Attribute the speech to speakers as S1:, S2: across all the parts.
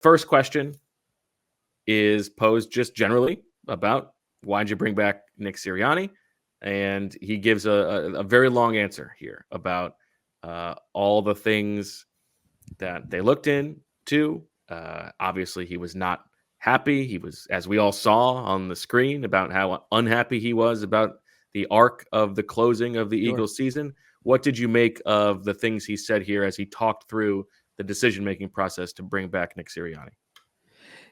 S1: first question is posed just generally about why'd you bring back Nick Sirianni? And he gives a very long answer here about all the things that they looked into. Obviously, he was not happy. He was, as we all saw on the screen, about how unhappy he was about the arc of the closing of the Eagles season. What did you make of the things he said here as he talked through the decision-making process to bring back Nick Sirianni?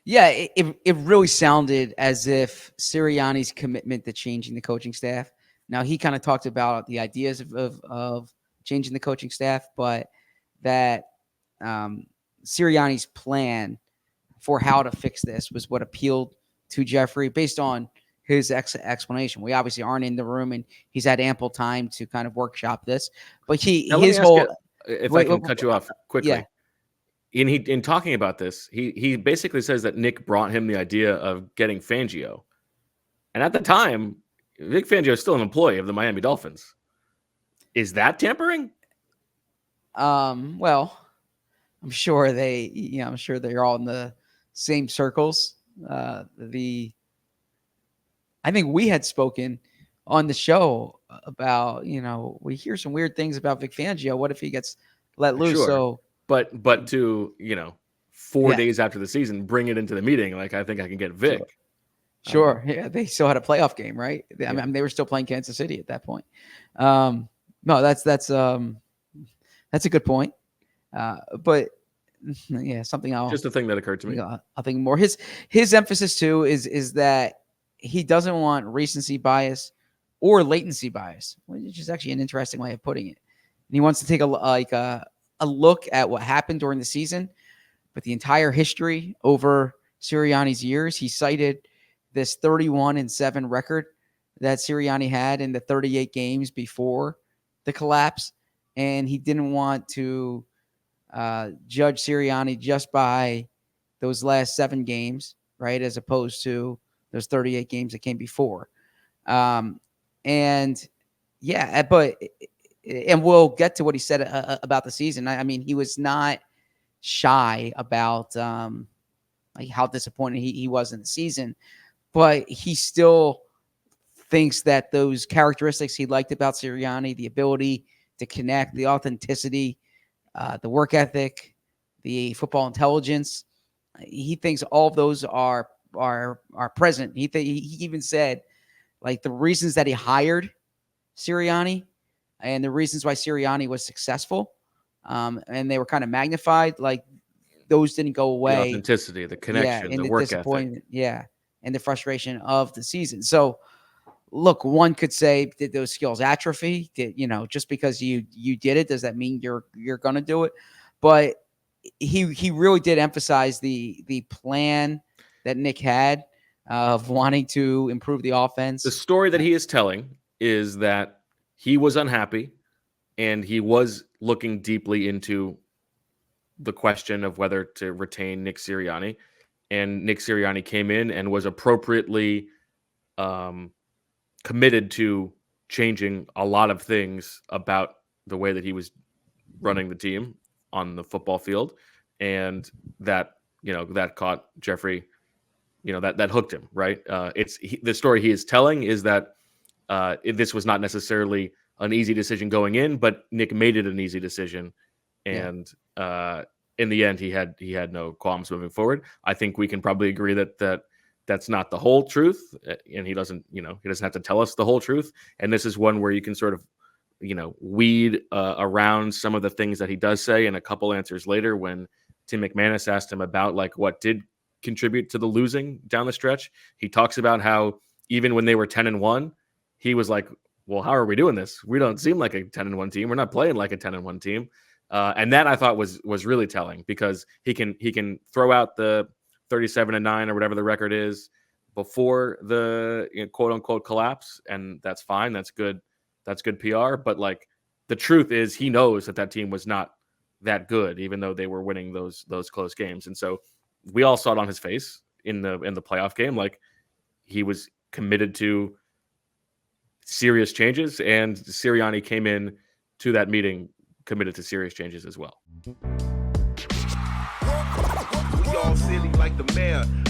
S2: Yeah, it really sounded as if Sirianni's commitment to changing the coaching staff. Now, he kind of talked about the ideas of changing the coaching staff, but that Sirianni's plan for how to fix this was what appealed to Jeffrey based on his explanation. We obviously aren't in the room, and he's had ample time to kind of workshop this. But his whole –
S1: if I can cut you off quickly. Yeah. In talking about this, he basically says that Nick brought him the idea of getting Fangio. And at the time, Vic Fangio is still an employee of the Miami Dolphins. Is that tampering?
S2: Well, I'm sure they're all in the same circles. I think we had spoken on the show about, we hear some weird things about Vic Fangio. What if he gets let loose?
S1: Sure.
S2: So,
S1: but to 4 days after the season, bring it into the meeting. Like, I think I can get Vic.
S2: Sure. Yeah, they still had a playoff game, right? I mean, they were still playing Kansas City at that point. No, that's a good point. But yeah, something else.
S1: Just a thing that occurred to me.
S2: I think more his emphasis too is that he doesn't want recency bias or latency bias, which is actually an interesting way of putting it. And he wants to take a look at what happened during the season, but the entire history over Sirianni's years. He cited this 31-7 record that Sirianni had in the 38 games before the collapse, and he didn't want to judge Sirianni just by those last 7 games, right, as opposed to those 38 games that came before. And we'll get to what he said about the season. I mean, he was not shy about how disappointed he was in the season, but he still thinks that those characteristics he liked about Sirianni, the ability to connect, the authenticity, the work ethic, the football intelligence, he thinks all of those are present. He even said, like, the reasons that he hired Sirianni and the reasons why Sirianni was successful, and they were kind of magnified, like, those didn't go away.
S1: The authenticity, the connection, the work ethic.
S2: Yeah, and the frustration of the season. So, look, one could say, did those skills atrophy? Just because you did it, does that mean you're going to do it? But he really did emphasize the plan that Nick had of wanting to improve the offense.
S1: The story that he is telling is that he was unhappy and he was looking deeply into the question of whether to retain Nick Sirianni. And Nick Sirianni came in and was appropriately committed to changing a lot of things about the way that he was running the team on the football field. And that caught Jeffrey, that hooked him, right? The story he is telling is that this was not necessarily an easy decision going in, but Nick made it an easy decision. And in the end, he had no qualms moving forward. I think we can probably agree that that's not the whole truth, and he doesn't have to tell us the whole truth. And this is one where you can sort of, weed around some of the things that he does say. And a couple answers later, when Tim McManus asked him about what did contribute to the losing down the stretch, he talks about how even when they were 10-1, he was like, well, how are we doing this? We don't seem like a 10-1 team. We're not playing like a 10-1 team. And that I thought was really telling, because he can throw out the 37-9 or whatever the record is before the quote unquote collapse. And that's fine. That's good. That's good PR. But the truth is, he knows that team was not that good, even though they were winning those close games. And so we all saw it on his face in the playoff game. He was committed to serious changes, and Sirianni came in to that meeting committed to serious changes as well.
S3: We all silly like the mayor.